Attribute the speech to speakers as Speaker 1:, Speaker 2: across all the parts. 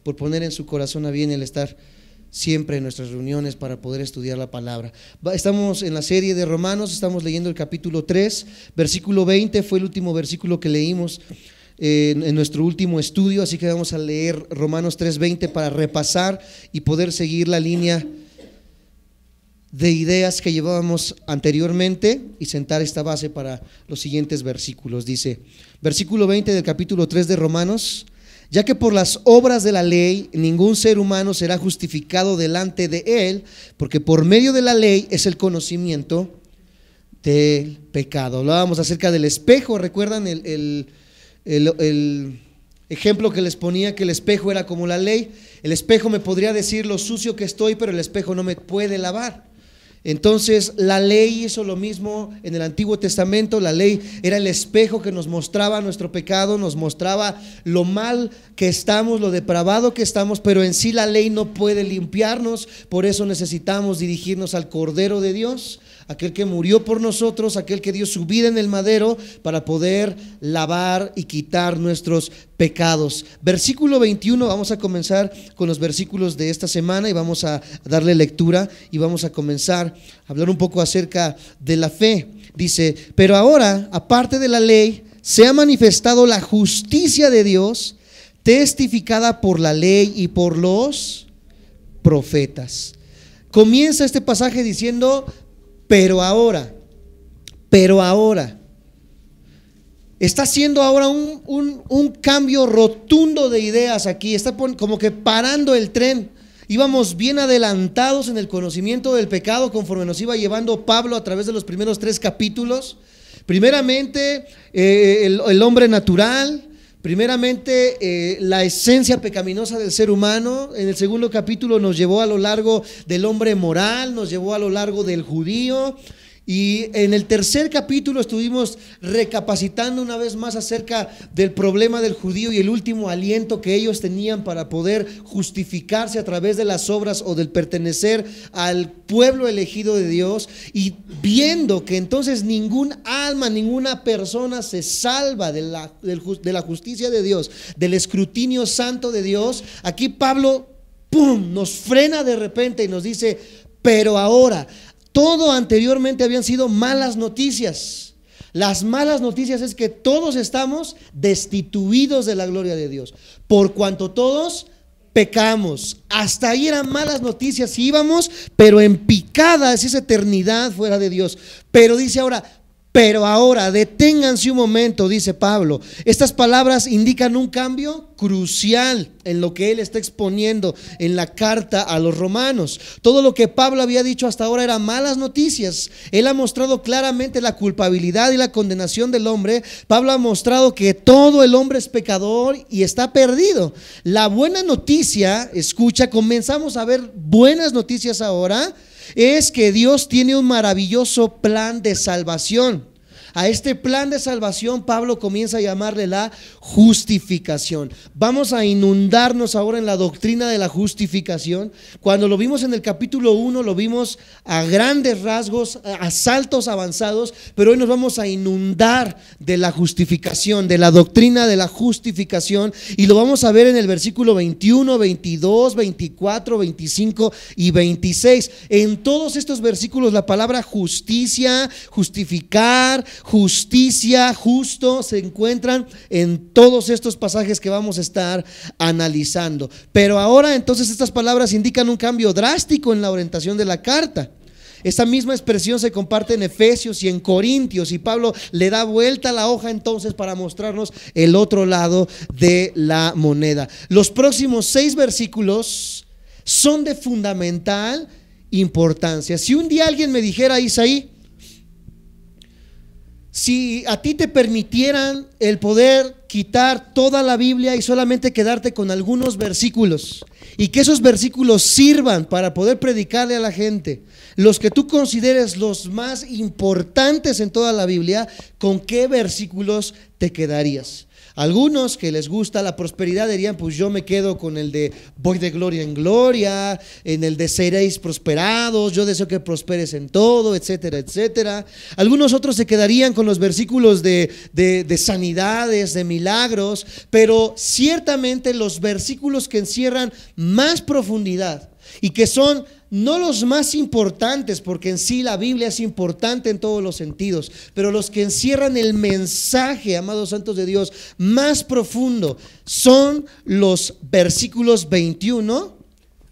Speaker 1: por poner en su corazón a bien el estar siempre en nuestras reuniones para poder estudiar la palabra. Estamos en la serie de Romanos, estamos leyendo el capítulo 3, versículo 20, fue el último versículo que leímos en nuestro último estudio, así que vamos a leer Romanos 3:20 para repasar y poder seguir la línea de ideas que llevábamos anteriormente y sentar esta base para los siguientes versículos. Dice, versículo 20 del capítulo 3 de Romanos: ya que por las obras de la ley ningún ser humano será justificado delante de él, porque por medio de la ley es el conocimiento del pecado. Hablábamos acerca del espejo, ¿recuerdan el ejemplo que les ponía? Que el espejo era como la ley. El espejo me podría decir lo sucio que estoy, pero el espejo no me puede lavar. Entonces la ley hizo lo mismo en el Antiguo Testamento. La ley era el espejo que nos mostraba nuestro pecado, nos mostraba lo mal que estamos, lo depravado que estamos, pero en sí la ley no puede limpiarnos. Por eso necesitamos dirigirnos al Cordero de Dios, aquel que murió por nosotros, aquel que dio su vida en el madero para poder lavar y quitar nuestros pecados. Versículo 21, vamos a comenzar con los versículos de esta semana y vamos a darle lectura y vamos a comenzar a hablar un poco acerca de la fe. Dice, pero ahora, aparte de la ley, se ha manifestado la justicia de Dios, testificada por la ley y por los profetas. Comienza este pasaje diciendo, pero ahora, está haciendo ahora un cambio rotundo de ideas aquí. Está como que parando el tren. Íbamos bien adelantados en el conocimiento del pecado conforme nos iba llevando Pablo a través de los primeros 3 capítulos. Primeramente el hombre natural, primeramente la esencia pecaminosa del ser humano. En el segundo capítulo nos llevó a lo largo del hombre moral, nos llevó a lo largo del judío. Y en el tercer capítulo estuvimos recapacitando una vez más acerca del problema del judío y el último aliento que ellos tenían para poder justificarse a través de las obras o del pertenecer al pueblo elegido de Dios, y viendo que entonces ningún alma, ninguna persona se salva de la justicia de Dios, del escrutinio santo de Dios. Aquí Pablo nos frena de repente y nos dice, pero ahora. Todo anteriormente habían sido malas noticias. Las malas noticias es que todos estamos destituidos de la gloria de Dios, por cuanto todos pecamos. Hasta ahí eran malas noticias, íbamos, pero en picada es esa eternidad fuera de Dios. Pero dice ahora, pero ahora, deténganse un momento, dice Pablo. Estas palabras indican un cambio crucial en lo que él está exponiendo en la carta a los romanos. Todo lo que Pablo había dicho hasta ahora eran malas noticias. Él ha mostrado claramente la culpabilidad y la condenación del hombre. Pablo ha mostrado que todo el hombre es pecador y está perdido. La buena noticia, escucha, comenzamos a ver buenas noticias ahora, es que Dios tiene un maravilloso plan de salvación. A este plan de salvación Pablo comienza a llamarle la justificación. Vamos a inundarnos ahora en la doctrina de la justificación. Cuando lo vimos en el capítulo 1, lo vimos a grandes rasgos, a saltos avanzados, pero hoy nos vamos a inundar de la justificación, de la doctrina de la justificación, y lo vamos a ver en el versículo 21, 22, 24, 25 y 26. En todos estos versículos la palabra justicia, justificar, justicia, justo, se encuentran en todos estos pasajes que vamos a estar analizando. Pero ahora entonces estas palabras indican un cambio drástico en la orientación de la carta. Esta misma expresión se comparte en Efesios y en Corintios, y Pablo le da vuelta a la hoja entonces para mostrarnos el otro lado de la moneda. Los próximos 6 versículos son de fundamental importancia. Si un día alguien me dijera, Isaí, si a ti te permitieran el poder quitar toda la Biblia y solamente quedarte con algunos versículos, y que esos versículos sirvan para poder predicarle a la gente, los que tú consideres los más importantes en toda la Biblia, ¿con qué versículos te quedarías? Algunos que les gusta la prosperidad dirían, pues yo me quedo con el de voy de gloria en gloria, en el de seréis prosperados, yo deseo que prosperes en todo, etcétera, etcétera. Algunos otros se quedarían con los versículos de sanidades, de milagros, pero ciertamente los versículos que encierran más profundidad y que son no los más importantes, porque en sí la Biblia es importante en todos los sentidos, pero los que encierran el mensaje, amados santos de Dios, más profundo, son los versículos 21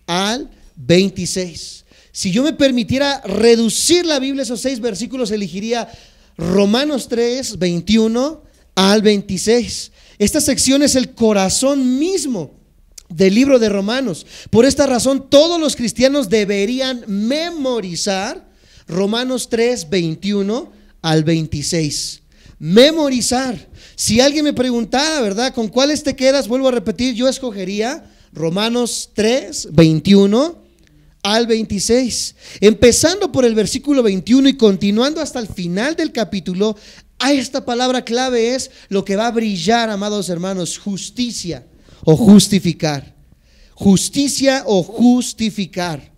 Speaker 1: al 26. Si yo me permitiera reducir la Biblia a esos 6 versículos, elegiría Romanos 3, 21 al 26. Esta sección es el corazón mismo del libro de Romanos. Por esta razón, todos los cristianos deberían memorizar Romanos 3, 21 al 26. Memorizar. Si alguien me preguntara, ¿verdad?, ¿con cuáles te quedas? Vuelvo a repetir, yo escogería Romanos 3, 21 al 26. Empezando por el versículo 21 y continuando hasta el final del capítulo, a esta palabra clave es lo que va a brillar, amados hermanos: justicia o justificar. Justicia o justificar.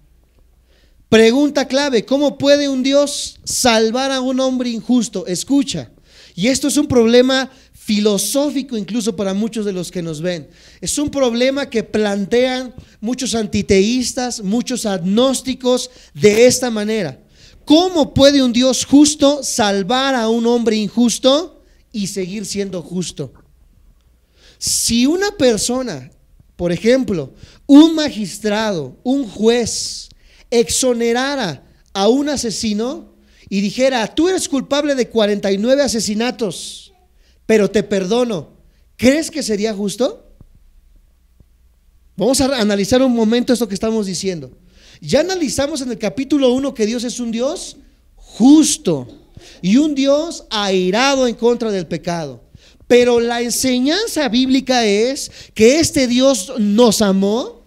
Speaker 1: Pregunta clave: ¿cómo puede un Dios salvar a un hombre injusto? Escucha, y esto es un problema filosófico incluso para muchos de los que nos ven. Es un problema que plantean muchos antiteístas, muchos agnósticos de esta manera: ¿cómo puede un Dios justo salvar a un hombre injusto y seguir siendo justo? Si una persona, por ejemplo, un magistrado, un juez, exonerara a un asesino y dijera: tú eres culpable de 49 asesinatos, pero te perdono, ¿crees que sería justo? Vamos a analizar un momento esto que estamos diciendo. Ya analizamos en el capítulo 1 que Dios es un Dios justo y un Dios airado en contra del pecado. Pero la enseñanza bíblica es que este Dios nos amó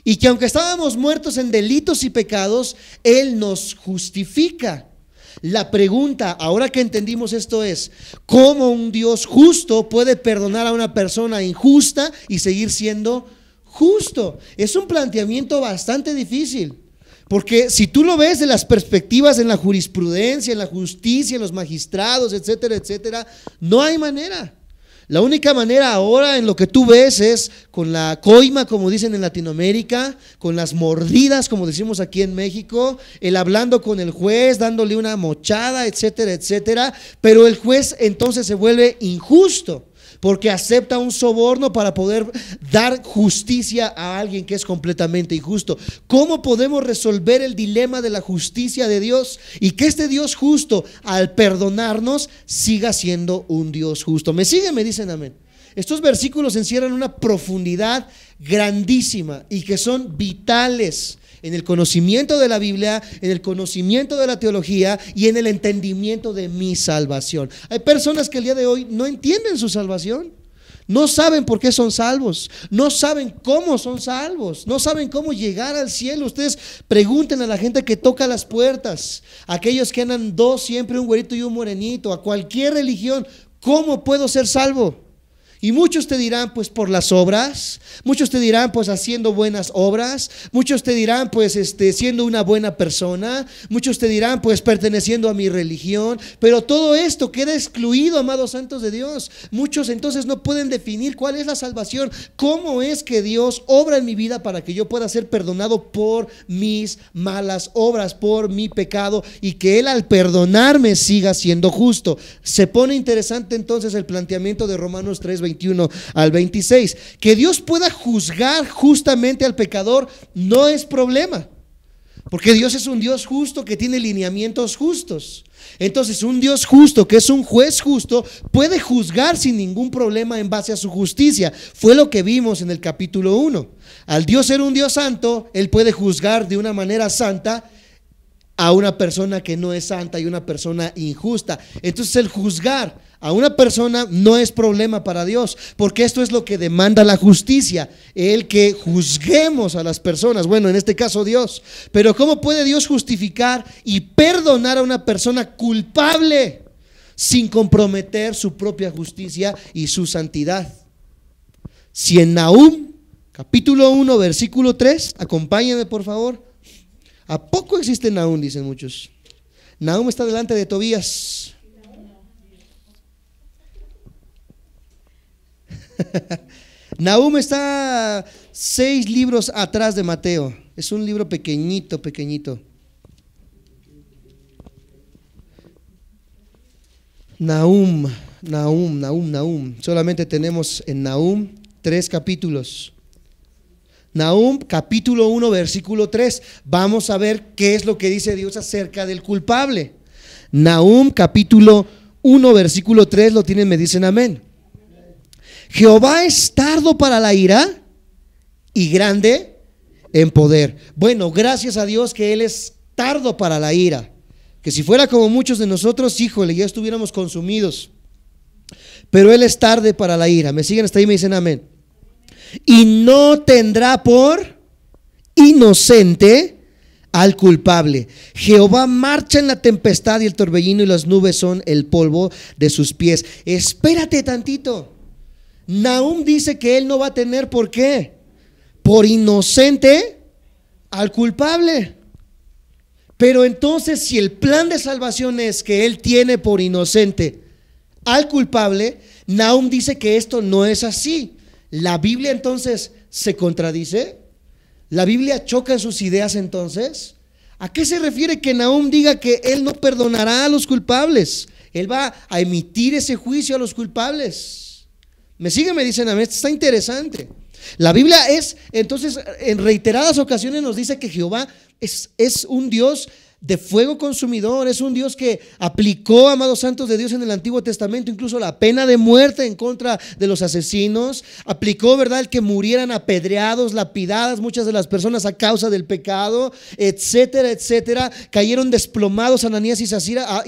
Speaker 1: y que aunque estábamos muertos en delitos y pecados, Él nos justifica. La pregunta, ahora que entendimos esto, es: ¿cómo un Dios justo puede perdonar a una persona injusta y seguir siendo justo? Es un planteamiento bastante difícil. Porque si tú lo ves de las perspectivas en la jurisprudencia, en la justicia, en los magistrados, etcétera, etcétera, no hay manera. La única manera ahora en lo que tú ves es con la coima, como dicen en Latinoamérica, con las mordidas, como decimos aquí en México, el hablando con el juez, dándole una mochada, etcétera, etcétera. Pero el juez entonces se vuelve injusto, porque acepta un soborno para poder dar justicia a alguien que es completamente injusto. ¿Cómo podemos resolver el dilema de la justicia de Dios y que este Dios justo, al perdonarnos, siga siendo un Dios justo? ¿Me siguen? Me dicen amén. Estos versículos encierran una profundidad grandísima y que son vitales en el conocimiento de la Biblia, en el conocimiento de la teología y en el entendimiento de mi salvación. Hay personas que el día de hoy no entienden su salvación, no saben por qué son salvos, no saben cómo son salvos, no saben cómo llegar al cielo. Ustedes pregunten a la gente que toca las puertas, a aquellos que andan dos, siempre un güerito y un morenito, a cualquier religión: ¿cómo puedo ser salvo? Y muchos te dirán, pues por las obras, muchos te dirán, pues haciendo buenas obras, muchos te dirán, pues siendo una buena persona, muchos te dirán, pues perteneciendo a mi religión. Pero todo esto queda excluido, amados santos de Dios. Muchos entonces no pueden definir cuál es la salvación, cómo es que Dios obra en mi vida para que yo pueda ser perdonado por mis malas obras, por mi pecado, y que Él al perdonarme siga siendo justo. Se pone interesante entonces el planteamiento de Romanos 3, 21 al 26. Que Dios pueda juzgar justamente al pecador no es problema, porque Dios es un Dios justo que tiene lineamientos justos. Entonces un Dios justo, que es un juez justo, puede juzgar sin ningún problema en base a su justicia. Fue lo que vimos en el capítulo 1. Al Dios ser un Dios santo, Él puede juzgar de una manera santa a una persona que no es santa y una persona injusta. Entonces el juzgar a una persona no es problema para Dios, porque esto es lo que demanda la justicia, el que juzguemos a las personas, bueno, en este caso Dios. Pero ¿cómo puede Dios justificar y perdonar a una persona culpable? sin comprometer su propia justicia y su santidad. Si en Nahum, capítulo 1, versículo 3, acompáñenme por favor. ¿A poco existe Nahum? Dicen muchos. Nahum está delante de Tobías. Nahum está 6 libros atrás de Mateo. Es un libro pequeñito, pequeñito. Nahum. Solamente tenemos en Nahum 3 capítulos. Nahum, capítulo 1, versículo 3. Vamos a ver qué es lo que dice Dios acerca del culpable. Nahum, capítulo 1, versículo 3. Lo tienen, me dicen amén. Jehová es tardo para la ira y grande en poder. Bueno, gracias a Dios que Él es tardo para la ira. Que si fuera como muchos de nosotros, híjole, ya estuviéramos consumidos. Pero Él es tarde para la ira. ¿Me siguen hasta ahí? Me dicen amén. Y no tendrá por inocente al culpable. Jehová marcha en la tempestad y el torbellino, y las nubes son el polvo de sus pies. Espérate tantito. Nahum dice que él no va a tener por qué, por inocente al culpable. Pero entonces, si el plan de salvación es que él tiene por inocente al culpable, Nahum dice que esto no es así. ¿La Biblia entonces se contradice? ¿La Biblia choca en sus ideas entonces? ¿A qué se refiere que Nahum diga que él no perdonará a los culpables? Él va a emitir ese juicio a los culpables. ¿Me siguen? Me dicen a mí, esto está interesante. La Biblia es, entonces, en reiteradas ocasiones nos dice que Jehová es un Dios de fuego consumidor, es un Dios que aplicó, amados santos de Dios, en el Antiguo Testamento incluso la pena de muerte en contra de los asesinos. Aplicó, ¿verdad?, el que murieran apedreados, lapidadas muchas de las personas a causa del pecado, etcétera, etcétera. Cayeron desplomados Ananías y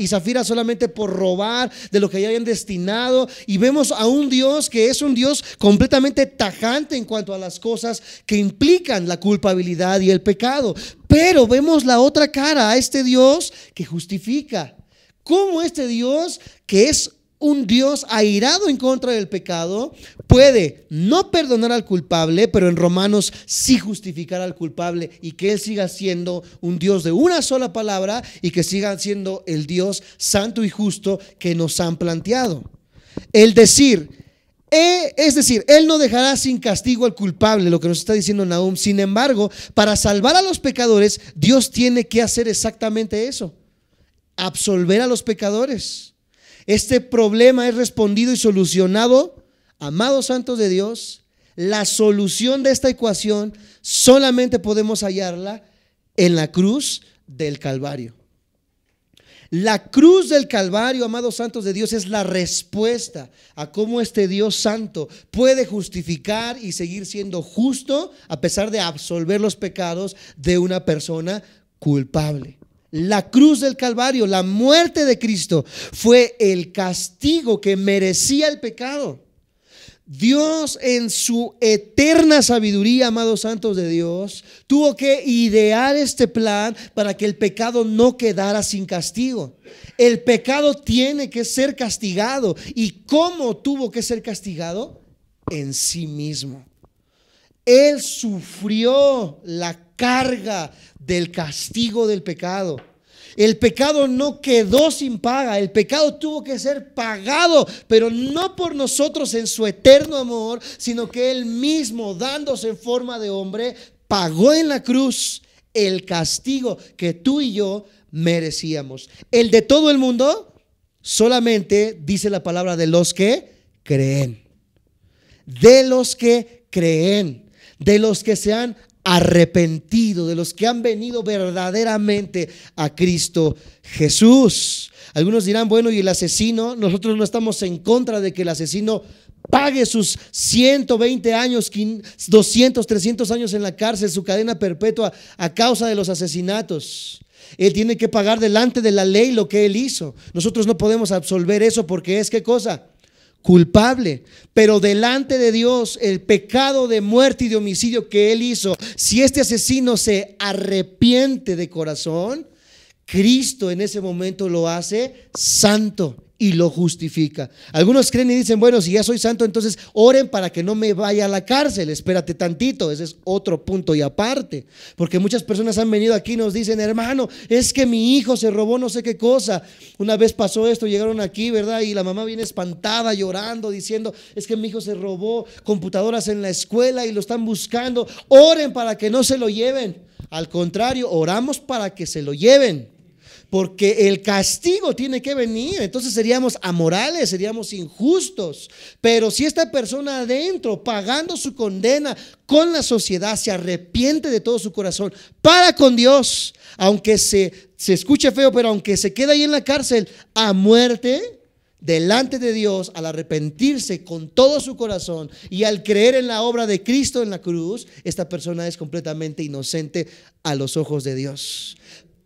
Speaker 1: Zafira solamente por robar de lo que ya habían destinado. Y vemos a un Dios que es un Dios completamente tajante en cuanto a las cosas que implican la culpabilidad y el pecado. Pero vemos la otra cara a este Dios que justifica. ¿Cómo este Dios, que es un Dios airado en contra del pecado, puede no perdonar al culpable, pero en Romanos sí justificar al culpable, y que Él siga siendo un Dios de una sola palabra y que siga siendo el Dios santo y justo que nos han planteado? Es decir, Él no dejará sin castigo al culpable, lo que nos está diciendo Nahum. Sin embargo, para salvar a los pecadores, Dios tiene que hacer exactamente eso: absolver a los pecadores. Este problema es respondido y solucionado, amados santos de Dios. La solución de esta ecuación solamente podemos hallarla en la cruz del Calvario. La cruz del Calvario, amados santos de Dios, es la respuesta a cómo este Dios santo puede justificar y seguir siendo justo a pesar de absolver los pecados de una persona culpable. La cruz del Calvario, la muerte de Cristo, fue el castigo que merecía el pecado. Dios, en su eterna sabiduría, amados santos de Dios, tuvo que idear este plan para que el pecado no quedara sin castigo. El pecado tiene que ser castigado. ¿Y cómo tuvo que ser castigado? En sí mismo. Él sufrió la carga del castigo del pecado. El pecado no quedó sin paga, el pecado tuvo que ser pagado, pero no por nosotros en su eterno amor, sino que Él mismo, dándose en forma de hombre, pagó en la cruz el castigo que tú y yo merecíamos. El de todo el mundo, solamente dice la palabra de los que creen. De los que creen, de los que se han arrepentido, de los que han venido verdaderamente a Cristo Jesús. Algunos dirán, bueno, ¿y el asesino? Nosotros no estamos en contra de que el asesino pague sus 120 años, 200, 300 años en la cárcel, su cadena perpetua a causa de los asesinatos. Él tiene que pagar delante de la ley lo que él hizo. Nosotros no podemos absolver eso porque es, ¿qué cosa? Culpable. Pero delante de Dios, el pecado de muerte y de homicidio que él hizo, si este asesino se arrepiente de corazón, Cristo en ese momento lo hace santo y lo justifica. Algunos creen y dicen, bueno, si ya soy santo, entonces oren para que no me vaya a la cárcel. Espérate tantito, ese es otro punto y aparte. Porque muchas personas han venido aquí y nos dicen, hermano, es que mi hijo se robó no sé qué cosa. Una vez pasó esto, llegaron aquí, ¿verdad? Y la mamá viene espantada, llorando, diciendo, es que mi hijo se robó computadoras en la escuela y lo están buscando. Oren para que no se lo lleven. Al contrario, oramos para que se lo lleven. Porque el castigo tiene que venir. Entonces seríamos amorales, seríamos injustos. Pero si esta persona adentro, pagando su condena con la sociedad, se arrepiente de todo su corazón para con Dios, aunque se escuche feo, pero aunque se quede ahí en la cárcel a muerte, delante de Dios, al arrepentirse con todo su corazón y al creer en la obra de Cristo en la cruz, esta persona es completamente inocente a los ojos de Dios.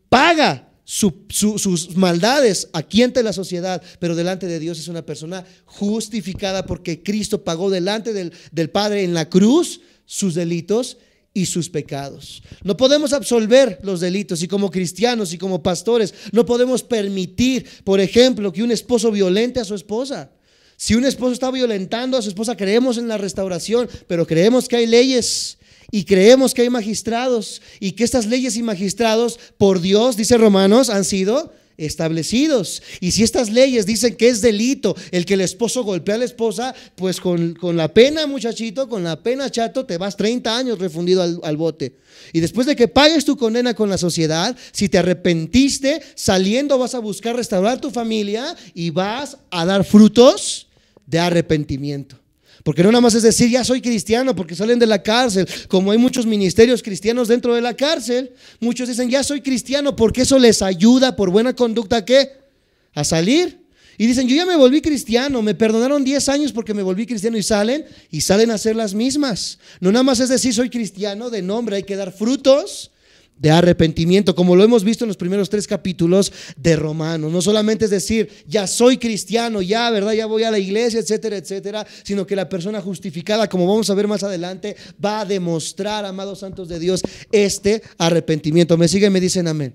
Speaker 1: Paga sus maldades aquí ante la sociedad, pero delante de Dios es una persona justificada porque Cristo pagó delante del Padre en la cruz sus delitos y sus pecados. No podemos absolver los delitos, y como cristianos y como pastores no podemos permitir, por ejemplo, que un esposo violente a su esposa. Si un esposo está violentando a su esposa, creemos en la restauración, pero creemos que hay leyes y creemos que hay magistrados y que estas leyes y magistrados por Dios, dice Romanos, han sido establecidos. Y si estas leyes dicen que es delito el que el esposo golpea a la esposa, pues con la pena, muchachito, con la pena, chato, te vas 30 años refundido al bote. Y después de que pagues tu condena con la sociedad, si te arrepentiste, saliendo vas a buscar restaurar tu familia y vas a dar frutos de arrepentimiento. Porque no nada más es decir, ya soy cristiano porque salen de la cárcel. Como hay muchos ministerios cristianos dentro de la cárcel, muchos dicen, ya soy cristiano porque eso les ayuda por buena conducta ¿a qué? A salir. Y dicen, yo ya me volví cristiano, me perdonaron 10 años porque me volví cristiano, y salen a hacer las mismas. No nada más es decir, soy cristiano de nombre, hay que dar frutos de arrepentimiento, como lo hemos visto en los primeros 3 capítulos de Romanos. No solamente es decir, ya soy cristiano, ya, ¿verdad? Ya voy a la iglesia, etcétera, etcétera, sino que la persona justificada, como vamos a ver más adelante, va a demostrar, amados santos de Dios, este arrepentimiento. ¿Me siguen? Me dicen amén.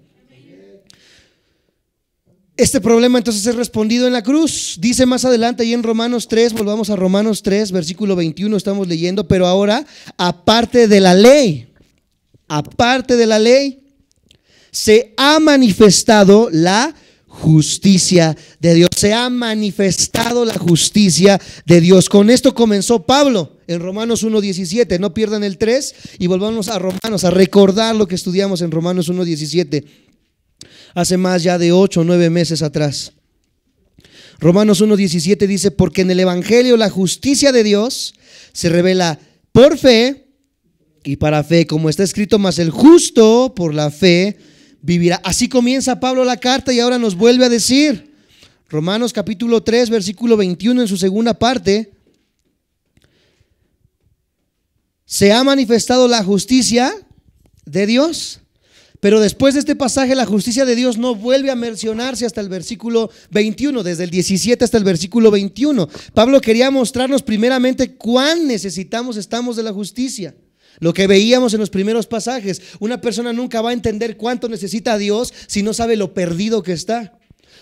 Speaker 1: Este problema entonces es respondido en la cruz. Dice más adelante ahí en Romanos 3, volvamos a Romanos 3, versículo 21, estamos leyendo, pero ahora, aparte de la ley, se ha manifestado la justicia de Dios. Se ha manifestado la justicia de Dios. Con esto comenzó Pablo en Romanos 1:17. No pierdan el 3 y volvamos a Romanos a recordar lo que estudiamos en Romanos 1:17 hace más ya de 8 o 9 meses atrás. Romanos 1:17 dice, porque en el evangelio la justicia de Dios se revela por fe y para fe, como está escrito, mas el justo por la fe vivirá. Así comienza Pablo la carta y ahora nos vuelve a decir, Romanos capítulo 3, versículo 21 en su segunda parte, se ha manifestado la justicia de Dios. Pero después de este pasaje la justicia de Dios no vuelve a mencionarse hasta el versículo 21, desde el 17 hasta el versículo 21. Pablo quería mostrarnos primeramente cuán necesitamos estamos de la justicia. Lo que veíamos en los primeros pasajes, una persona nunca va a entender cuánto necesita a Dios si no sabe lo perdido que está,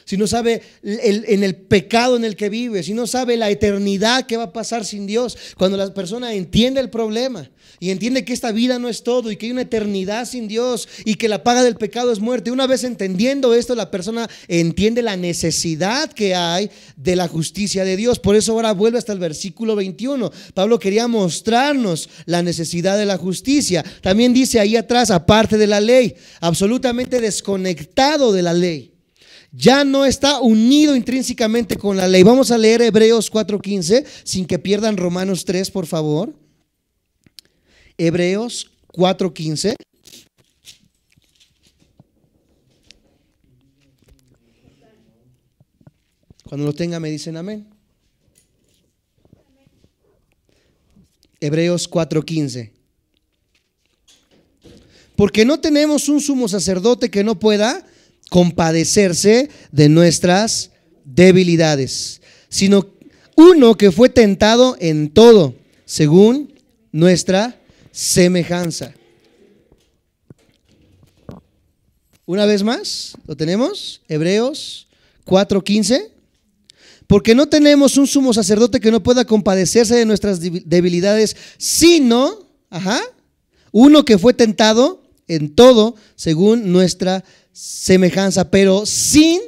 Speaker 1: si no sabe en el pecado en el que vive, si no sabe la eternidad que va a pasar sin Dios. Cuando la persona entiende el problema y entiende que esta vida no es todo y que hay una eternidad sin Dios y que la paga del pecado es muerte, una vez entendiendo esto, la persona entiende la necesidad que hay de la justicia de Dios. Por eso ahora vuelve hasta el versículo 21. Pablo quería mostrarnos la necesidad de la justicia. También dice ahí atrás, aparte de la ley, absolutamente desconectado de la ley. Ya no está unido intrínsecamente con la ley. Vamos a leer Hebreos 4:15 sin que pierdan Romanos 3, por favor. Hebreos 4:15. Cuando lo tenga me dicen amén. Hebreos 4:15. Porque no tenemos un sumo sacerdote que no pueda compadecerse de nuestras debilidades, sino uno que fue tentado en todo, según nuestra semejanza. Una vez más, ¿lo tenemos? Hebreos 4:15. porque no tenemos un sumo sacerdote que no pueda compadecerse de nuestras debilidades, sino, uno que fue tentado en todo según nuestra semejanza, pero sin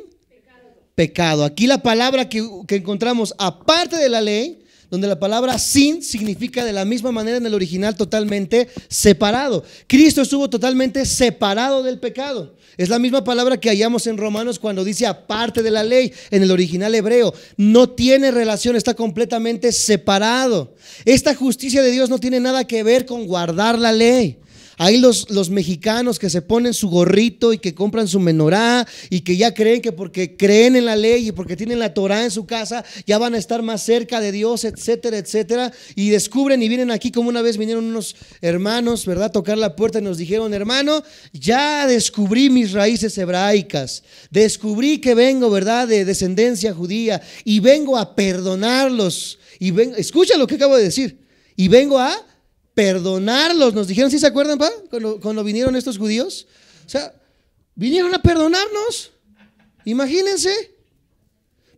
Speaker 1: pecado. Aquí la palabra que encontramos aparte de la ley, donde la palabra sin significa de la misma manera en el original totalmente separado. Cristo estuvo totalmente separado del pecado. Es la misma palabra que hallamos en Romanos cuando dice aparte de la ley en el original hebreo. No tiene relación, está completamente separado. Esta justicia de Dios no tiene nada que ver con guardar la ley. Hay los mexicanos que se ponen su gorrito y que compran su menorá y que ya creen que porque creen en la ley y porque tienen la Torá en su casa ya van a estar más cerca de Dios, etcétera, etcétera. Y descubren y vienen aquí, como una vez vinieron unos hermanos, ¿verdad?, a tocar la puerta y nos dijeron: hermano, ya descubrí mis raíces hebraicas, descubrí que vengo, ¿verdad?, de descendencia judía y vengo a perdonarlos. Y escucha lo que acabo de decir. Y vengo a perdonarlos. Nos dijeron, ¿sí se acuerdan, pa? Cuando vinieron estos judíos. O sea, vinieron a perdonarnos. Imagínense.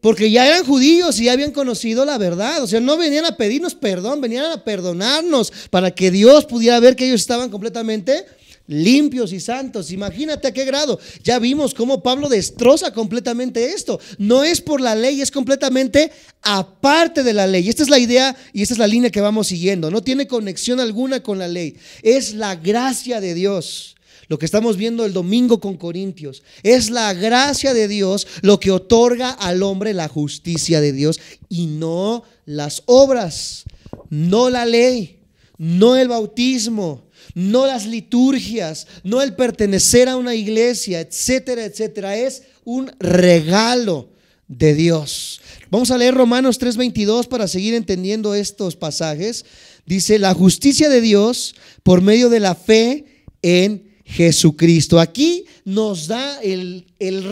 Speaker 1: Porque ya eran judíos y ya habían conocido la verdad. O sea, no venían a pedirnos perdón, venían a perdonarnos para que Dios pudiera ver que ellos estaban completamente limpios y santos. Imagínate a qué grado. Ya vimos cómo Pablo destroza completamente esto. No es por la ley, es completamente aparte de la ley. Esta es la idea y esta es la línea que vamos siguiendo. No tiene conexión alguna con la ley. Es la gracia de Dios. Lo que estamos viendo el domingo con Corintios. Es la gracia de Dios lo que otorga al hombre la justicia de Dios y no las obras, no la ley, no el bautismo, no las liturgias, no el pertenecer a una iglesia, etcétera, etcétera. Es un regalo de Dios. Vamos a leer Romanos 3:22 para seguir entendiendo estos pasajes. Dice: la justicia de Dios por medio de la fe en Jesucristo. Aquí nos da el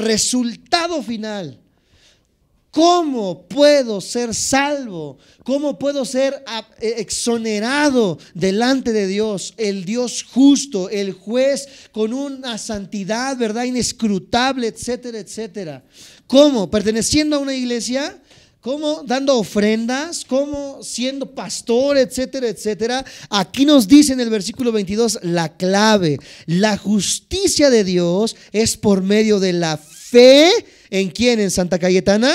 Speaker 1: resultado final. ¿Cómo puedo ser salvo? ¿Cómo puedo ser exonerado delante de Dios? El Dios justo, el juez con una santidad, ¿verdad?, inescrutable, etcétera, etcétera. ¿Cómo? ¿Perteneciendo a una iglesia? ¿Cómo? Dando ofrendas, ¿cómo? Siendo pastor, etcétera, etcétera. Aquí nos dice en el versículo 22 la clave. La justicia de Dios es por medio de la fe. ¿En quién? ¿En Santa Cayetana?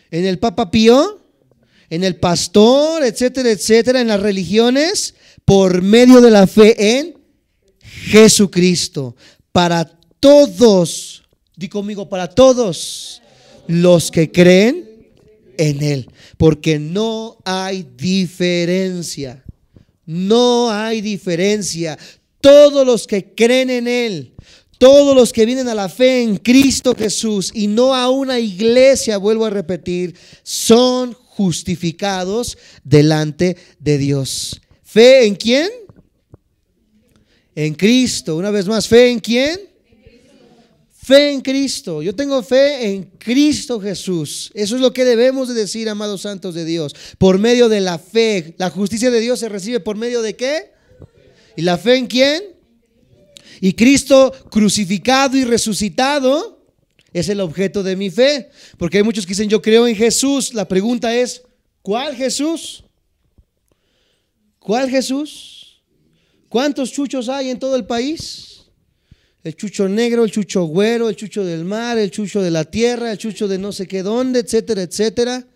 Speaker 1: ¿En el Papa Pío? ¿En el pastor, etcétera, etcétera? ¿En las religiones? Por medio de la fe en Jesucristo. Para todos, di conmigo, para todos los que creen en Él. Porque no hay diferencia. No hay diferencia. Todos los que creen en Él, todos los que vienen a la fe en Cristo Jesús y no a una iglesia, vuelvo a repetir, son justificados delante de Dios. ¿Fe en quién? En Cristo. Una vez más, ¿fe en quién? Fe en Cristo. Yo tengo fe en Cristo Jesús. Eso es lo que debemos de decir, amados santos de Dios. Por medio de la fe. La justicia de Dios se recibe por medio de ¿qué? ¿Y la fe en quién? Y Cristo crucificado y resucitado es el objeto de mi fe. Porque hay muchos que dicen, yo creo en Jesús. La pregunta es, ¿cuál Jesús? ¿Cuál Jesús? ¿Cuántos chuchos hay en todo el país? El chucho negro, el chucho güero, el chucho del mar, el chucho de la tierra, el chucho de no sé qué dónde, etcétera, etcétera.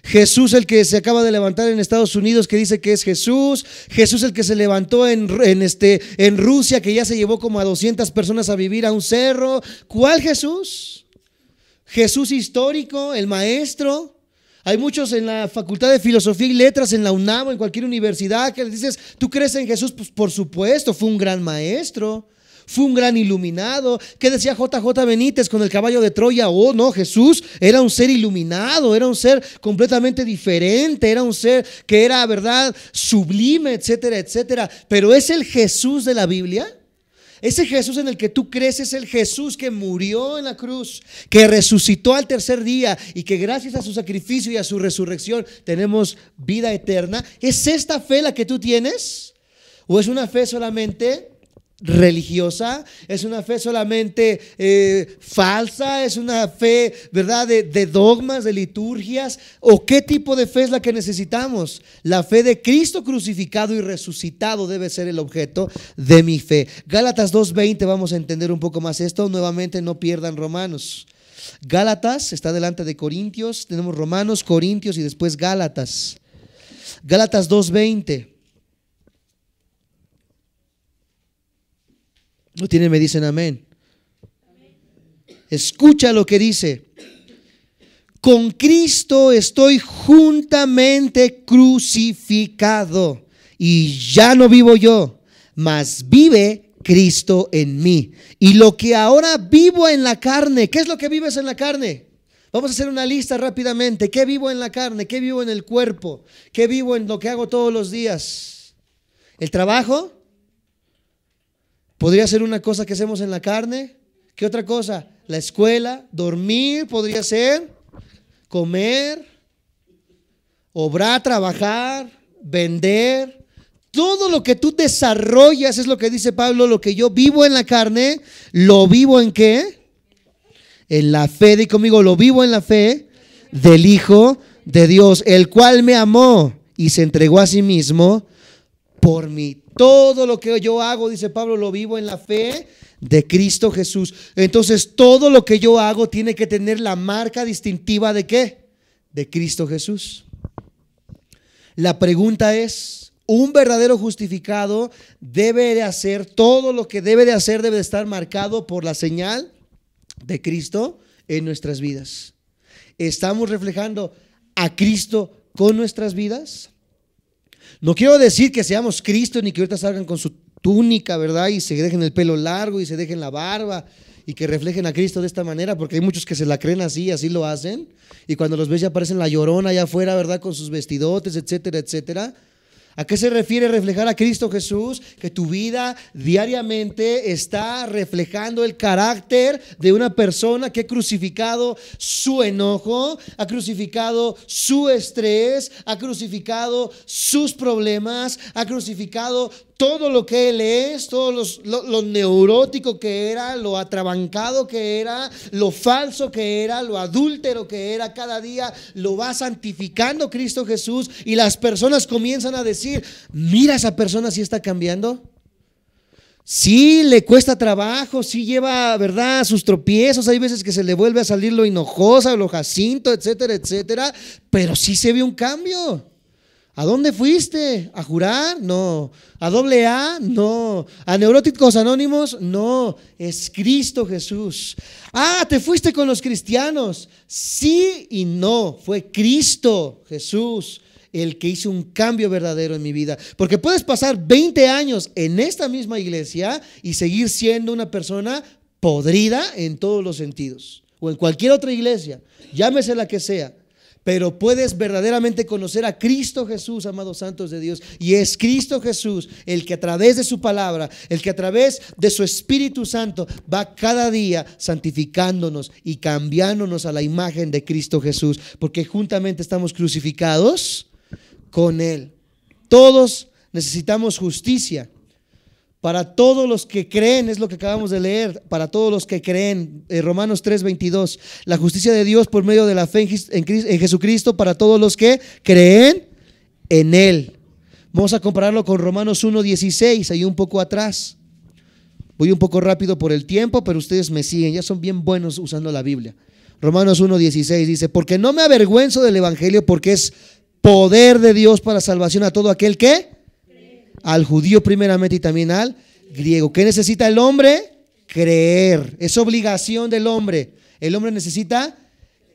Speaker 1: Jesús, el que se acaba de levantar en Estados Unidos, que dice que es Jesús. Jesús, el que se levantó en Rusia, que ya se llevó como a 200 personas a vivir a un cerro. ¿Cuál Jesús? Jesús histórico, el maestro. Hay muchos en la Facultad de Filosofía y Letras, en la UNAM o en cualquier universidad, que les dices, ¿tú crees en Jesús? Pues por supuesto, fue un gran maestro. Fue un gran iluminado. ¿Qué decía JJ Benítez con el caballo de Troya? Oh, no, Jesús era un ser iluminado, era un ser completamente diferente, era un ser que era, verdad, sublime, etcétera, etcétera. Pero ¿es el Jesús de la Biblia? Ese Jesús en el que tú crees es el Jesús que murió en la cruz, que resucitó al tercer día y que gracias a su sacrificio y a su resurrección tenemos vida eterna. ¿Es esta fe la que tú tienes? ¿O es una fe solamente religiosa, es una fe solamente falsa, es una fe, ¿verdad?, de dogmas, de liturgias, o qué tipo de fe es la que necesitamos. La fe de Cristo crucificado y resucitado debe ser el objeto de mi fe. Gálatas 2:20, vamos a entender un poco más esto. Nuevamente, no pierdan Romanos. Gálatas está delante de Corintios, tenemos Romanos, Corintios y después Gálatas. Gálatas 2:20. ¿Lo tienen? Me dicen amén. Escucha lo que dice: con Cristo estoy juntamente crucificado, y ya no vivo yo, mas vive Cristo en mí. Y lo que ahora vivo en la carne, ¿qué es lo que vives en la carne? Vamos a hacer una lista rápidamente. ¿Qué vivo en la carne? ¿Qué vivo en el cuerpo? ¿Qué vivo en lo que hago todos los días? ¿El trabajo? ¿Podría ser una cosa que hacemos en la carne? ¿Qué otra cosa? La escuela, dormir, podría ser, comer, obrar, trabajar, vender. Todo lo que tú desarrollas es lo que dice Pablo: lo que yo vivo en la carne, ¿lo vivo en qué? En la fe, di conmigo, lo vivo en la fe del Hijo de Dios, el cual me amó y se entregó a sí mismo por mí. Todo lo que yo hago, dice Pablo, lo vivo en la fe de Cristo Jesús. Entonces, todo lo que yo hago tiene que tener la marca distintiva ¿de qué? De Cristo Jesús. La pregunta es: un verdadero justificado debe de hacer todo lo que debe de hacer, debe de estar marcado por la señal de Cristo en nuestras vidas. ¿Estamos reflejando a Cristo con nuestras vidas? No quiero decir que seamos Cristo, ni que ahorita salgan con su túnica, ¿verdad?, y se dejen el pelo largo y se dejen la barba y que reflejen a Cristo de esta manera, porque hay muchos que se la creen así, así lo hacen, y cuando los ves ya parecen la Llorona allá afuera, ¿verdad?, con sus vestidotes, etcétera, etcétera. ¿A qué se refiere reflejar a Cristo Jesús? Que tu vida diariamente está reflejando el carácter de una persona que ha crucificado su enojo, ha crucificado su estrés, ha crucificado sus problemas, ha crucificado todo lo que él es, todo lo neurótico que era, lo atrabancado que era, lo falso que era, lo adúltero que era. Cada día lo va santificando Cristo Jesús, y las personas comienzan a decir: mira, esa persona sí está cambiando. Sí le cuesta trabajo, sí lleva, ¿verdad?, sus tropiezos, hay veces que se le vuelve a salir lo hinojosa, lo jacinto, etcétera, etcétera, pero sí se ve un cambio. ¿A dónde fuiste? ¿A jurar? No. ¿A AA? No. ¿A Neuróticos Anónimos? No. Es Cristo Jesús. Ah, ¿te fuiste con los cristianos? Sí y no. Fue Cristo Jesús el que hizo un cambio verdadero en mi vida. Porque puedes pasar 20 años en esta misma iglesia y seguir siendo una persona podrida en todos los sentidos, o en cualquier otra iglesia, llámese la que sea. Pero puedes verdaderamente conocer a Cristo Jesús, amados santos de Dios. Y es Cristo Jesús el que a través de su palabra, el que a través de su Espíritu Santo va cada día santificándonos y cambiándonos a la imagen de Cristo Jesús. Porque juntamente estamos crucificados con Él. Todos necesitamos justicia. Para todos los que creen, es lo que acabamos de leer, para todos los que creen, Romanos 3:22, la justicia de Dios por medio de la fe en Jesucristo para todos los que creen en Él. Vamos a compararlo con Romanos 1:16, ahí un poco atrás. Voy un poco rápido por el tiempo, pero ustedes me siguen, ya son bien buenos usando la Biblia. Romanos 1:16 dice: porque no me avergüenzo del evangelio, porque es poder de Dios para salvación a todo aquel que al judío primeramente y también al griego. ¿Qué necesita el hombre? Creer. Es obligación del hombre. El hombre necesita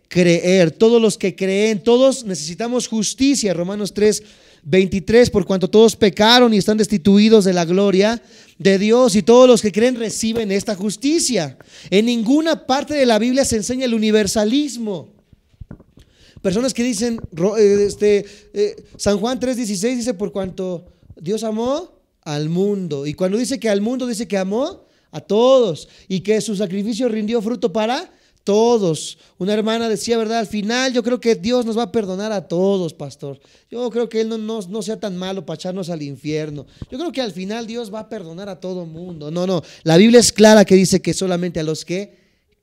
Speaker 1: creer. Todos los que creen, todos necesitamos justicia. Romanos 3:23, por cuanto todos pecaron y están destituidos de la gloria de Dios, y todos los que creen reciben esta justicia. En ninguna parte de la Biblia se enseña el universalismo. Personas que dicen, San Juan 3:16 dice: por cuanto Dios amó al mundo. Y cuando dice que al mundo, dice que amó a todos, y que su sacrificio rindió fruto para todos. Una hermana decía, ¿verdad? Al final yo creo que Dios nos va a perdonar a todos, pastor. Yo creo que Él no sea tan malo para echarnos al infierno. Yo creo que al final Dios va a perdonar a todo mundo. No, la Biblia es clara que dice que solamente a los que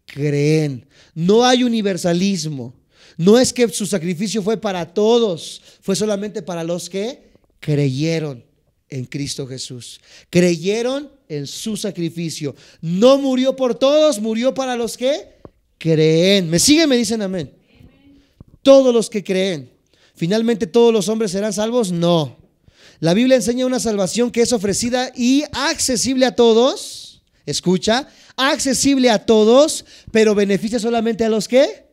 Speaker 1: creen. No hay universalismo. No es que su sacrificio fue para todos, fue solamente para los que creyeron en Cristo Jesús. Creyeron en su sacrificio. No murió por todos, murió para los que creen. ¿Me siguen? Me dicen amén. Todos los que creen. ¿Finalmente todos los hombres serán salvos? No. La Biblia enseña una salvación que es ofrecida y accesible a todos. Escucha, accesible a todos, pero beneficia solamente a los que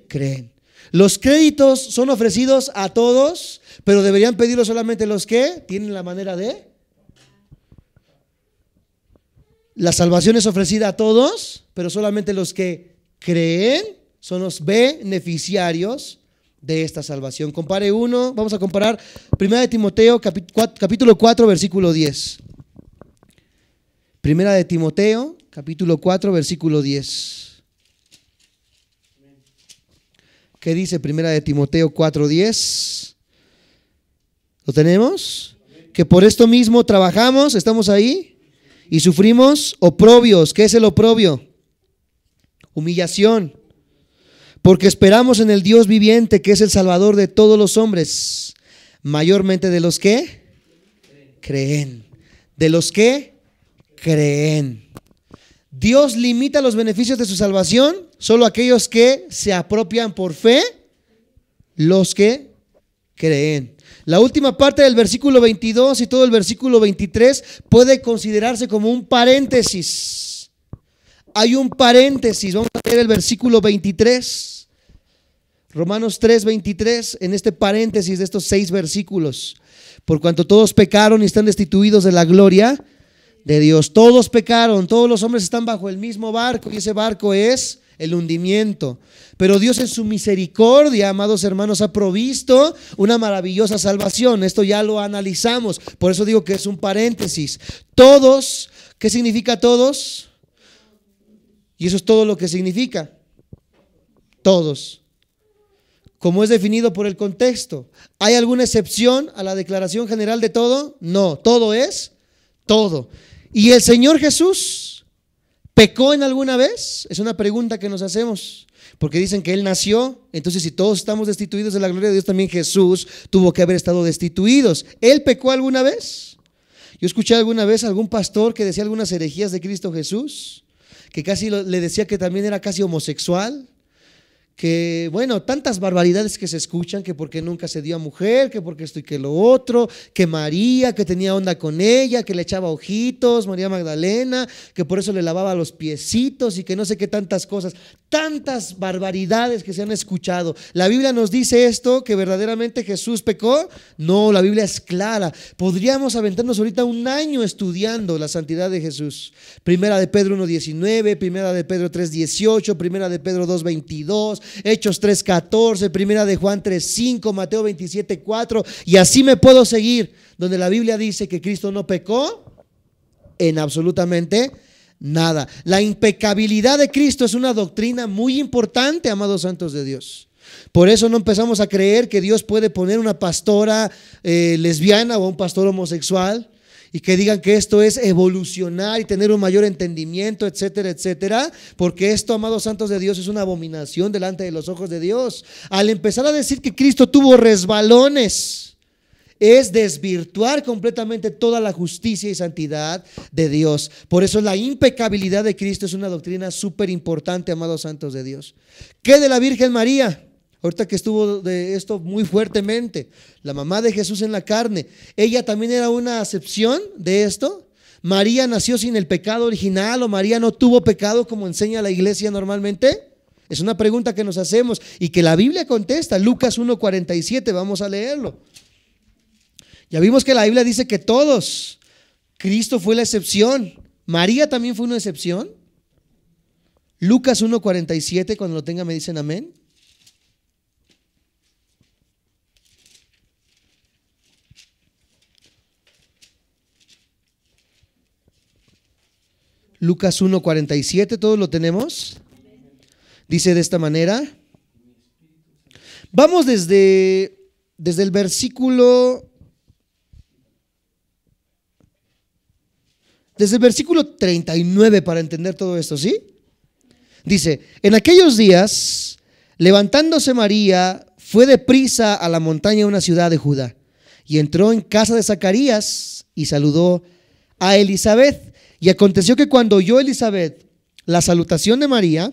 Speaker 1: creen. Los créditos son ofrecidos a todos, pero deberían pedirlo solamente los que tienen la manera de. La salvación es ofrecida a todos, pero solamente los que creen son los beneficiarios de esta salvación. Compare uno, vamos a comparar 1 de Timoteo capítulo 4 versículo 10. 1 de Timoteo capítulo 4 versículo 10. ¿Qué dice 1 de Timoteo 4:10? ¿Lo tenemos? Que por esto mismo trabajamos, estamos ahí, y sufrimos oprobios. ¿Qué es el oprobio? Humillación. Porque esperamos en el Dios viviente, que es el Salvador de todos los hombres, mayormente de los que creen. De los que creen. Dios limita los beneficios de su salvación solo a aquellos que se apropian por fe, los que creen. La última parte del versículo 22 y todo el versículo 23 puede considerarse como un paréntesis. Hay un paréntesis. Vamos a leer el versículo 23. Romanos 3:23, en este paréntesis de estos 6 versículos. Por cuanto todos pecaron y están destituidos de la gloria de Dios. Todos pecaron, todos los hombres están bajo el mismo barco, y ese barco es el hundimiento. Pero Dios en su misericordia, amados hermanos, ha provisto una maravillosa salvación. Esto ya lo analizamos, por eso digo que es un paréntesis. Todos, ¿qué significa todos? Y eso es todo lo que significa. Todos. Como es definido por el contexto. ¿Hay alguna excepción a la declaración general de todo? No, todo es todo. ¿Y el Señor Jesús pecó en alguna vez? Es una pregunta que nos hacemos, porque dicen que Él nació. Entonces, si todos estamos destituidos de la gloria de Dios, también Jesús tuvo que haber estado destituidos. ¿Él pecó alguna vez? Yo escuché alguna vez a algún pastor que decía algunas herejías de Cristo Jesús, que casi le decía que también era casi homosexual. Que bueno, tantas barbaridades que se escuchan, que porque nunca se dio a mujer, que porque esto y que lo otro, que María, que tenía onda con ella, que le echaba ojitos, María Magdalena, que por eso le lavaba los piecitos y que no sé qué tantas cosas, tantas barbaridades que se han escuchado. ¿La Biblia nos dice esto, que verdaderamente Jesús pecó? No, la Biblia es clara. Podríamos aventarnos ahorita un año estudiando la santidad de Jesús. Primera de Pedro 1:19, Primera de Pedro 3:18, Primera de Pedro 2:22, Hechos 3:14, Primera de Juan 3:5, Mateo 27:4, y así me puedo seguir, donde la Biblia dice que Cristo no pecó en absolutamente nada. La impecabilidad de Cristo es una doctrina muy importante, amados santos de Dios. Por eso no empezamos a creer que Dios puede poner una pastora lesbiana o un pastor homosexual y que digan que esto es evolucionar y tener un mayor entendimiento, etcétera, etcétera, porque esto, amados santos de Dios, es una abominación delante de los ojos de Dios. Al empezar a decir que Cristo tuvo resbalones, es desvirtuar completamente toda la justicia y santidad de Dios. Por eso la impecabilidad de Cristo es una doctrina súper importante, amados santos de Dios. ¿Qué de la Virgen María? Ahorita que estuvo de esto muy fuertemente, la mamá de Jesús en la carne, ¿ella también era una acepción de esto? ¿María nació sin el pecado original o María no tuvo pecado como enseña la iglesia normalmente? Es una pregunta que nos hacemos y que la Biblia contesta. Lucas 1:47, vamos a leerlo. Ya vimos que la Biblia dice que todos, Cristo fue la excepción. ¿María también fue una excepción? Lucas 1:47, cuando lo tenga me dicen amén. Lucas 1:47, ¿todos lo tenemos? Dice de esta manera. Vamos desde el versículo 39 para entender todo esto, ¿sí? Dice, en aquellos días, levantándose María, fue deprisa a la montaña de una ciudad de Judá y entró en casa de Zacarías y saludó a Elizabeth. Y aconteció que cuando oyó Elizabeth la salutación de María,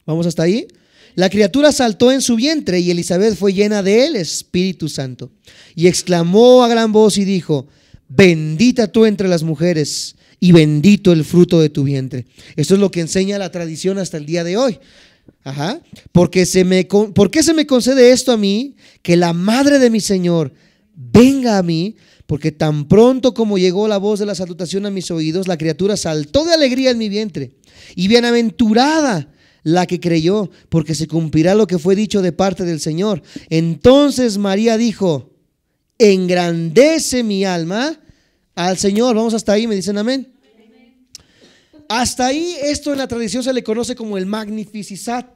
Speaker 1: vamos hasta ahí, la criatura saltó en su vientre y Elizabeth fue llena del Espíritu Santo y exclamó a gran voz y dijo: bendita tú entre las mujeres y bendito el fruto de tu vientre. Esto es lo que enseña la tradición hasta el día de hoy. ¿Por qué se me concede esto a mí, que la madre de mi Señor venga a mí? Porque tan pronto como llegó la voz de la salutación a mis oídos, la criatura saltó de alegría en mi vientre. Y bienaventurada la que creyó, porque se cumplirá lo que fue dicho de parte del Señor. Entonces María dijo: engrandece mi alma al Señor. Vamos hasta ahí, me dicen amén. Hasta ahí, esto en la tradición se le conoce como el Magnificat,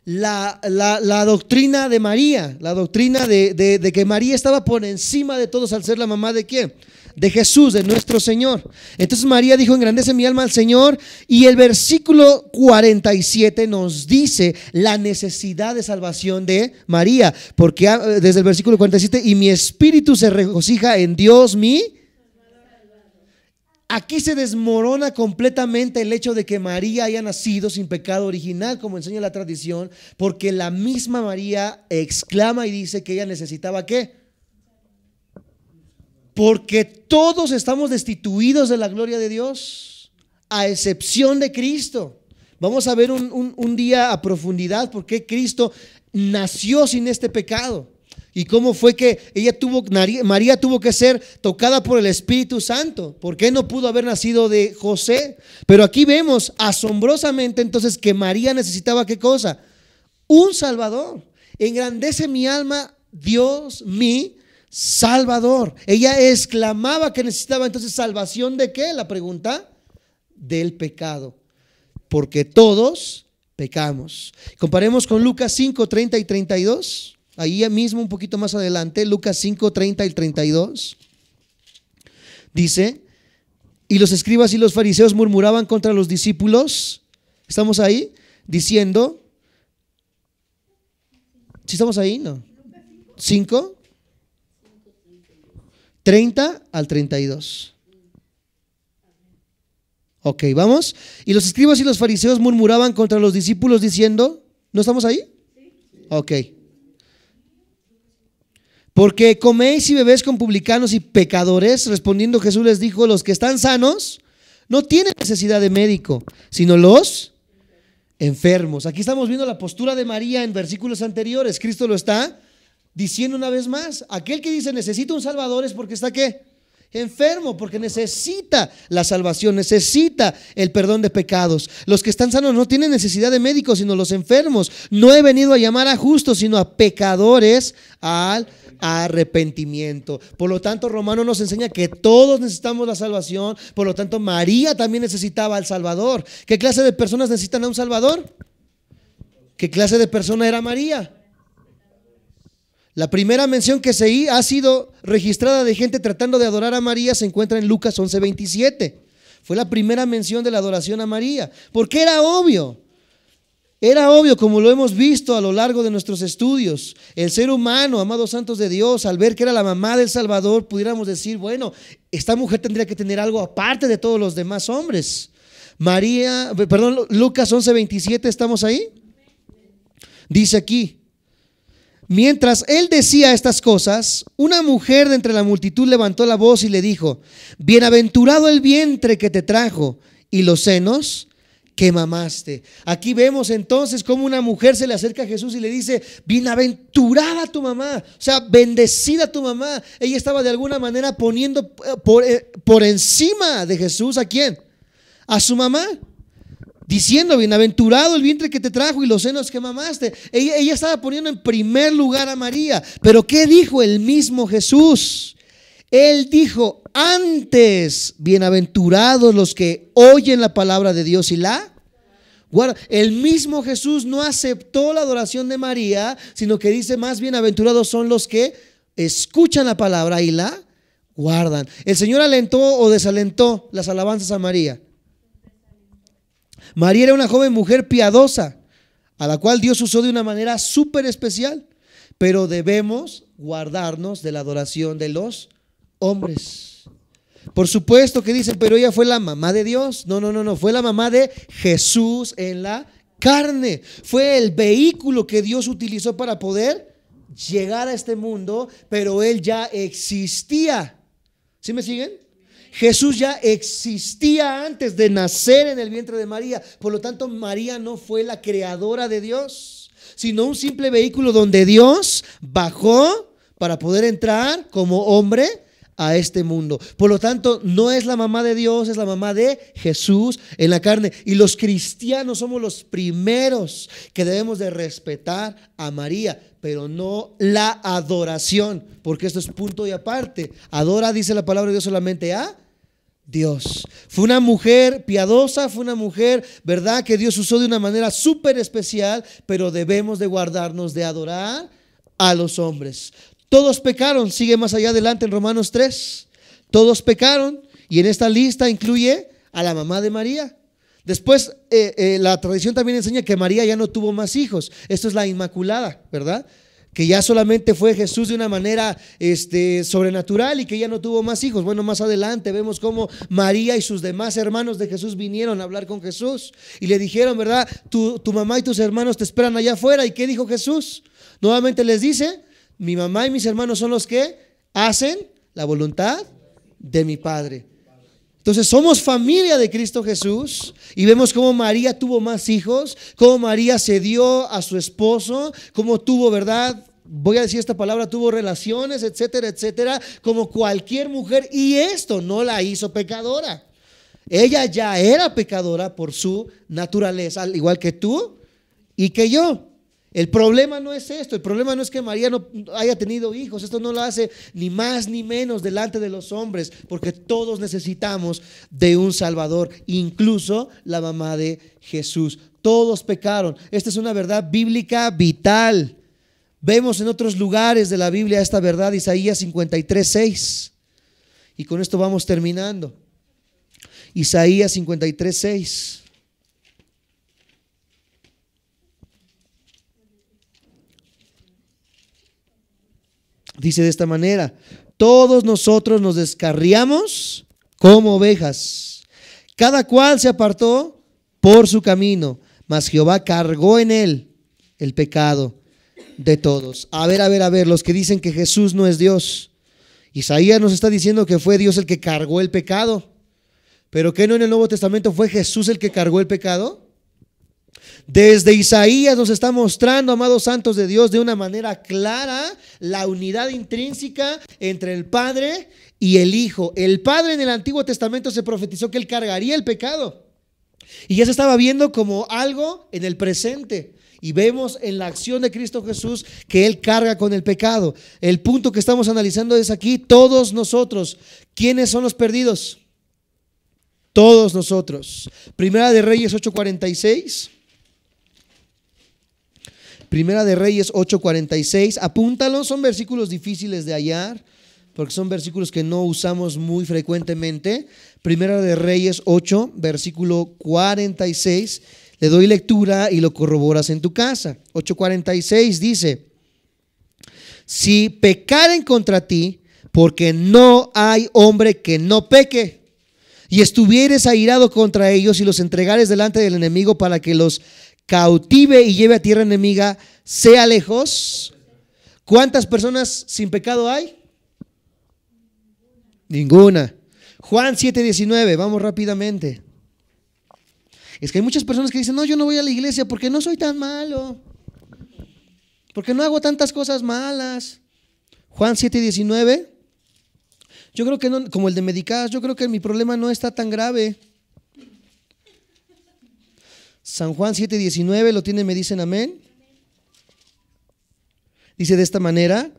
Speaker 1: la doctrina de María, la doctrina de que María estaba por encima de todos al ser la mamá de ¿quién? De Jesús, de nuestro Señor. Entonces María dijo: engrandece mi alma al Señor. Y el versículo 47 nos dice la necesidad de salvación de María, porque desde el versículo 47, y mi espíritu se regocija en Dios mi. Aquí se desmorona completamente el hecho de que María haya nacido sin pecado original, como enseña la tradición, porque la misma María exclama y dice que ella necesitaba ¿qué? Porque todos estamos destituidos de la gloria de Dios, a excepción de Cristo. Vamos a ver un día a profundidad por qué Cristo nació sin este pecado. Y cómo fue que María tuvo que ser tocada por el Espíritu Santo. ¿Por qué no pudo haber nacido de José? Pero aquí vemos asombrosamente entonces que María necesitaba ¿qué cosa? Un Salvador. Engrandece mi alma, Dios mi Salvador. Ella exclamaba que necesitaba entonces salvación ¿de qué? La pregunta, del pecado. Porque todos pecamos. Comparemos con Lucas 5, 30 y 32. Ahí mismo un poquito más adelante, Lucas 5, 30 y 32. Dice: y los escribas y los fariseos murmuraban contra los discípulos. ¿Estamos ahí? Diciendo, ¿sí estamos ahí? No. 5, 30 al 32. Ok, vamos. Y los escribas y los fariseos murmuraban contra los discípulos diciendo, ¿no estamos ahí? Ok. Porque coméis y bebéis con publicanos y pecadores. Respondiendo Jesús les dijo: los que están sanos no tienen necesidad de médico, sino los enfermos. Aquí estamos viendo la postura de María en versículos anteriores. Cristo lo está diciendo una vez más. Aquel que dice necesita un Salvador es porque está ¿qué? Enfermo, porque necesita la salvación, necesita el perdón de pecados. Los que están sanos no tienen necesidad de médicos, sino los enfermos. No he venido a llamar a justos, sino a pecadores al arrepentimiento. Por lo tanto, Romano nos enseña que todos necesitamos la salvación. Por lo tanto, María también necesitaba al Salvador. ¿Qué clase de personas necesitan a un Salvador? ¿Qué clase de persona era María? La primera mención que ha sido registrada de gente tratando de adorar a María se encuentra en Lucas 11:27. Fue la primera mención de la adoración a María, porque era obvio, como lo hemos visto a lo largo de nuestros estudios. El ser humano, amados santos de Dios, al ver que era la mamá del Salvador, pudiéramos decir, bueno, esta mujer tendría que tener algo aparte de todos los demás hombres. Lucas 11:27, ¿estamos ahí? Dice aquí: mientras él decía estas cosas, una mujer de entre la multitud levantó la voz y le dijo: bienaventurado el vientre que te trajo y los senos que mamaste. Aquí vemos entonces cómo una mujer se le acerca a Jesús y le dice: bienaventurada tu mamá, o sea, bendecida tu mamá. Ella estaba de alguna manera poniendo por encima de Jesús ¿a quién? A su mamá, diciendo: bienaventurado el vientre que te trajo y los senos que mamaste. Ella estaba poniendo en primer lugar a María. Pero ¿qué dijo el mismo Jesús? Él dijo: antes, bienaventurados los que oyen la palabra de Dios y la Guarda, el mismo Jesús no aceptó la adoración de María, sino que dice: más bienaventurados son los que escuchan la palabra y la guardan. ¿El Señor alentó o desalentó las alabanzas a María? María era una joven mujer piadosa, a la cual Dios usó de una manera súper especial, pero debemos guardarnos de la adoración de los hombres. Por supuesto que dicen: pero ella fue la mamá de Dios. No, fue la mamá de Jesús en la carne. Fue el vehículo que Dios utilizó para poder llegar a este mundo, pero Él ya existía. ¿Sí me siguen? Jesús ya existía antes de nacer en el vientre de María. Por lo tanto, María no fue la creadora de Dios, sino un simple vehículo donde Dios bajó para poder entrar como hombre a este mundo. Por lo tanto, no es la mamá de Dios, es la mamá de Jesús en la carne. Y los cristianos somos los primeros que debemos de respetar a María, pero no la adoración, porque esto es punto y aparte. Adora, dice la palabra de Dios, solamente a Dios. Fue una mujer piadosa, fue una mujer, ¿verdad?, que Dios usó de una manera súper especial, pero debemos de guardarnos de adorar a los hombres. Todos pecaron, sigue más allá adelante en Romanos 3. Todos pecaron, y en esta lista incluye a la mamá de María. Después la tradición también enseña que María ya no tuvo más hijos. Esto es la Inmaculada, ¿verdad? Que ya solamente fue Jesús de una manera sobrenatural, y que ya no tuvo más hijos. Bueno, más adelante vemos cómo María y sus demás hermanos de Jesús vinieron a hablar con Jesús y le dijeron, ¿verdad?, tu mamá y tus hermanos te esperan allá afuera. ¿Y qué dijo Jesús? Nuevamente les dice: mi mamá y mis hermanos son los que hacen la voluntad de mi Padre. Entonces somos familia de Cristo Jesús, y vemos cómo María tuvo más hijos, cómo María se dio a su esposo, cómo tuvo, ¿verdad?, voy a decir esta palabra, tuvo relaciones, etcétera, etcétera, como cualquier mujer, y esto no la hizo pecadora. Ella ya era pecadora por su naturaleza, al igual que tú y que yo. El problema no es esto, el problema no es que María no haya tenido hijos. Esto no lo hace ni más ni menos delante de los hombres, porque todos necesitamos de un Salvador, incluso la mamá de Jesús. Todos pecaron. Esta es una verdad bíblica vital. Vemos en otros lugares de la Biblia esta verdad, Isaías 53:6. Y con esto vamos terminando. Isaías 53:6. Dice de esta manera: todos nosotros nos descarriamos como ovejas, cada cual se apartó por su camino, mas Jehová cargó en él el pecado de todos. A ver, los que dicen que Jesús no es Dios, Isaías nos está diciendo que fue Dios el que cargó el pecado, pero ¿qué no en el Nuevo Testamento fue Jesús el que cargó el pecado? Desde Isaías nos está mostrando, amados santos de Dios, de una manera clara la unidad intrínseca entre el Padre y el Hijo. El Padre en el Antiguo Testamento se profetizó que Él cargaría el pecado, y ya se estaba viendo como algo en el presente. Y vemos en la acción de Cristo Jesús que Él carga con el pecado. El punto que estamos analizando es aquí: todos nosotros. ¿Quiénes son los perdidos? Todos nosotros. Primera de Reyes 8:46. Primera de Reyes 8:46, apúntalo, son versículos difíciles de hallar, porque son versículos que no usamos muy frecuentemente. Primera de Reyes 8, versículo 46, le doy lectura y lo corroboras en tu casa. 8:46 dice: si pecaren contra ti, porque no hay hombre que no peque, y estuvieres airado contra ellos y los entregares delante del enemigo para que los cautive y lleve a tierra enemiga, sea lejos. ¿Cuántas personas sin pecado hay? Ninguna. Juan 7:19, vamos rápidamente. Es que hay muchas personas que dicen: no, yo no voy a la iglesia porque no soy tan malo, porque no hago tantas cosas malas. Juan 7:19. Yo creo que no, como el de Medicas, yo creo que mi problema no está tan grave. San Juan 7:19, ¿lo tienen? ¿Me dicen amén? Dice de esta manera: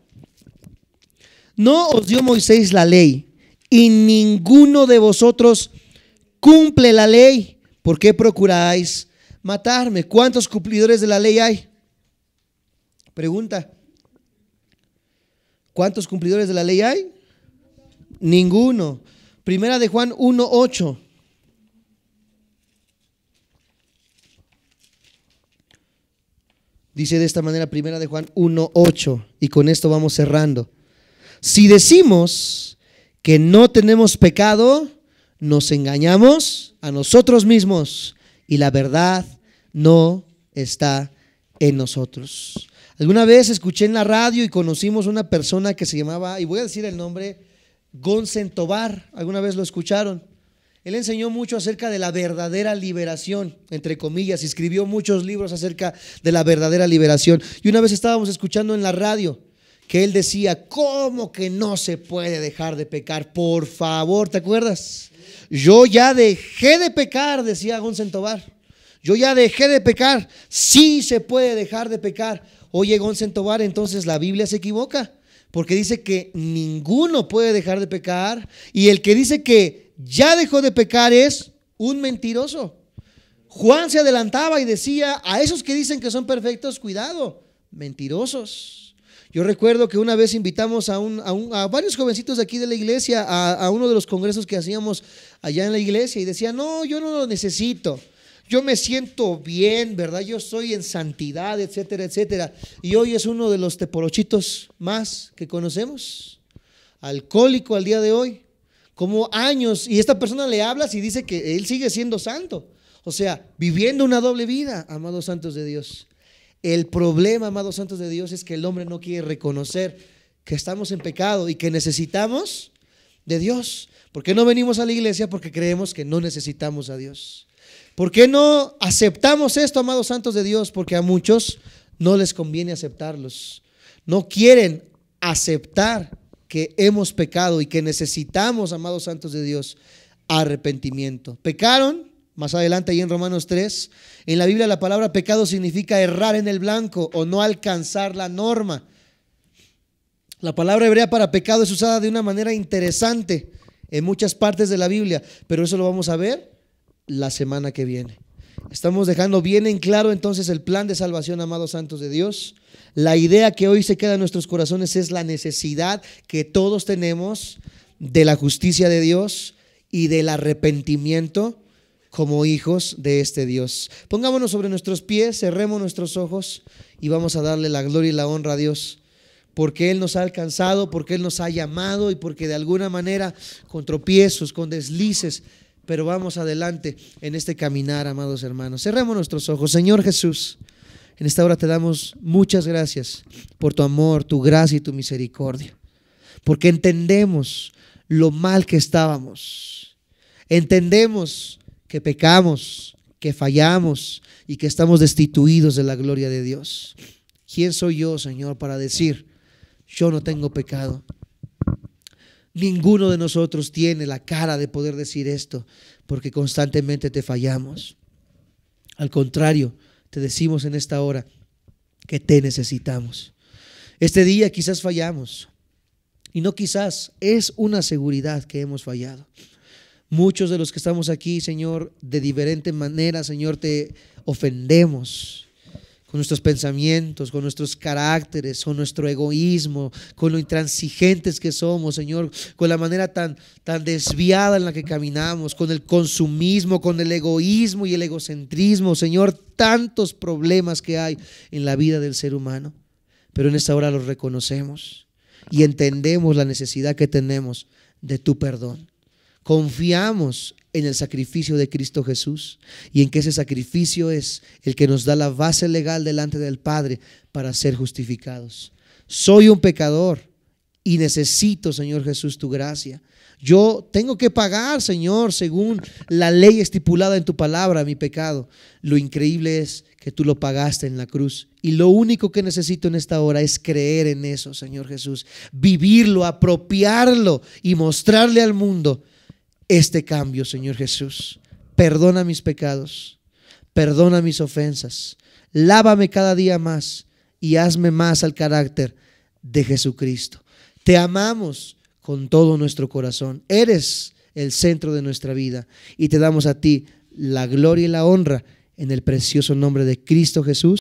Speaker 1: no os dio Moisés la ley, y ninguno de vosotros cumple la ley. ¿Por qué procuráis matarme. ¿Cuántos cumplidores de la ley hay? Pregunta. ¿Cuántos cumplidores de la ley hay? Ninguno. Primera de Juan 1:8. Dice de esta manera, primera de Juan 1:8, y con esto vamos cerrando. Si decimos que no tenemos pecado, nos engañamos a nosotros mismos y la verdad no está en nosotros. Alguna vez escuché en la radio y conocimos una persona que se llamaba, y voy a decir el nombre, Gonsen Tobar. ¿Alguna vez lo escucharon? Él enseñó mucho acerca de la verdadera liberación, entre comillas, y escribió muchos libros acerca de la verdadera liberación. Y una vez estábamos escuchando en la radio que él decía, ¿cómo que no se puede dejar de pecar? Por favor, ¿te acuerdas? Yo ya dejé de pecar, decía Gonsen Tobar. Yo ya dejé de pecar. Sí se puede dejar de pecar. Oye, Gonsen Tobar, entonces la Biblia se equivoca, porque dice que ninguno puede dejar de pecar, y el que dice que ya dejó de pecar es un mentiroso. Juan se adelantaba y decía a esos que dicen que son perfectos, cuidado, mentirosos. Yo recuerdo que una vez invitamos a varios jovencitos de aquí de la iglesia a uno de los congresos que hacíamos allá en la iglesia, y decía, no, yo no lo necesito, yo me siento bien, ¿verdad? Yo estoy en santidad, etcétera, etcétera. Y hoy es uno de los teporochitos más que conocemos, alcohólico al día de hoy. Como años, y esta persona le hablas y dice que él sigue siendo santo, o sea, viviendo una doble vida, amados santos de Dios. El problema, amados santos de Dios, es que el hombre no quiere reconocer que estamos en pecado y que necesitamos de Dios. ¿Por qué no venimos a la iglesia? Porque creemos que no necesitamos a Dios. ¿Por qué no aceptamos esto, amados santos de Dios? Porque a muchos no les conviene aceptarlos, no quieren aceptar que hemos pecado y que necesitamos, amados santos de Dios, arrepentimiento. Pecaron, más adelante ahí en Romanos 3, en la Biblia la palabra pecado significa errar en el blanco o no alcanzar la norma. La palabra hebrea para pecado es usada de una manera interesante en muchas partes de la Biblia, pero eso lo vamos a ver la semana que viene. Estamos dejando bien en claro entonces el plan de salvación, amados santos de Dios. La idea que hoy se queda en nuestros corazones es la necesidad que todos tenemos de la justicia de Dios y del arrepentimiento como hijos de este Dios. Pongámonos sobre nuestros pies, cerremos nuestros ojos y vamos a darle la gloria y la honra a Dios, porque Él nos ha alcanzado, porque Él nos ha llamado y porque de alguna manera, con tropiezos, con deslices, pero vamos adelante en este caminar, amados hermanos. Cerremos nuestros ojos. Señor Jesús, en esta hora te damos muchas gracias por tu amor, tu gracia y tu misericordia, porque entendemos lo mal que estábamos, entendemos que pecamos, que fallamos y que estamos destituidos de la gloria de Dios. ¿Quién soy yo, Señor, para decir, yo no tengo pecado? Ninguno de nosotros tiene la cara de poder decir esto, porque constantemente te fallamos. Al contrario, te decimos en esta hora que te necesitamos. Este día quizás fallamos, y no quizás, es una seguridad que hemos fallado. Muchos de los que estamos aquí, Señor, de diferente manera, Señor, te ofendemos con nuestros pensamientos, con nuestros caracteres, con nuestro egoísmo, con lo intransigentes que somos, Señor, con la manera tan desviada en la que caminamos, con el consumismo, con el egoísmo y el egocentrismo, Señor, tantos problemas que hay en la vida del ser humano. Pero en esta hora los reconocemos y entendemos la necesidad que tenemos de tu perdón. Confiamos en el sacrificio de Cristo Jesús y en que ese sacrificio es el que nos da la base legal delante del Padre para ser justificados. Soy un pecador y necesito, Señor Jesús, tu gracia. Yo tengo que pagar, Señor, según la ley estipulada en tu palabra, mi pecado. Lo increíble es que tú lo pagaste en la cruz, y lo único que necesito en esta hora es creer en eso, Señor Jesús, vivirlo, apropiarlo y mostrarle al mundo este cambio, Señor Jesús. Perdona mis pecados, perdona mis ofensas, lávame cada día más y hazme más al carácter de Jesucristo. Te amamos con todo nuestro corazón, eres el centro de nuestra vida y te damos a ti la gloria y la honra en el precioso nombre de Cristo Jesús.